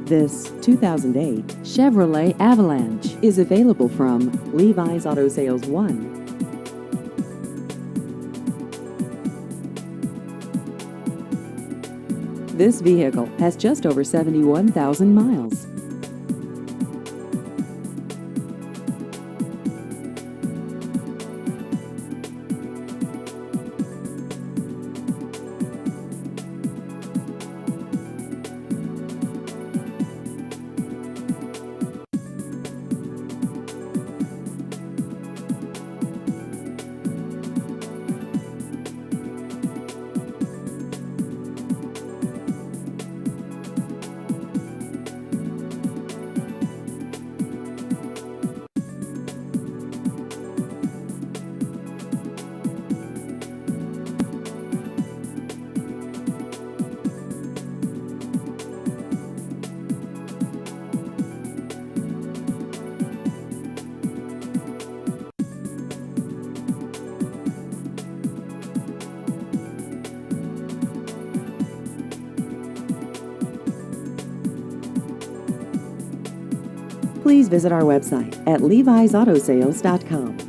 This 2008 Chevrolet Avalanche is available from Levi's Auto Sales 1. This vehicle has just over 71,000 miles. Please visit our website at levisautosales.com.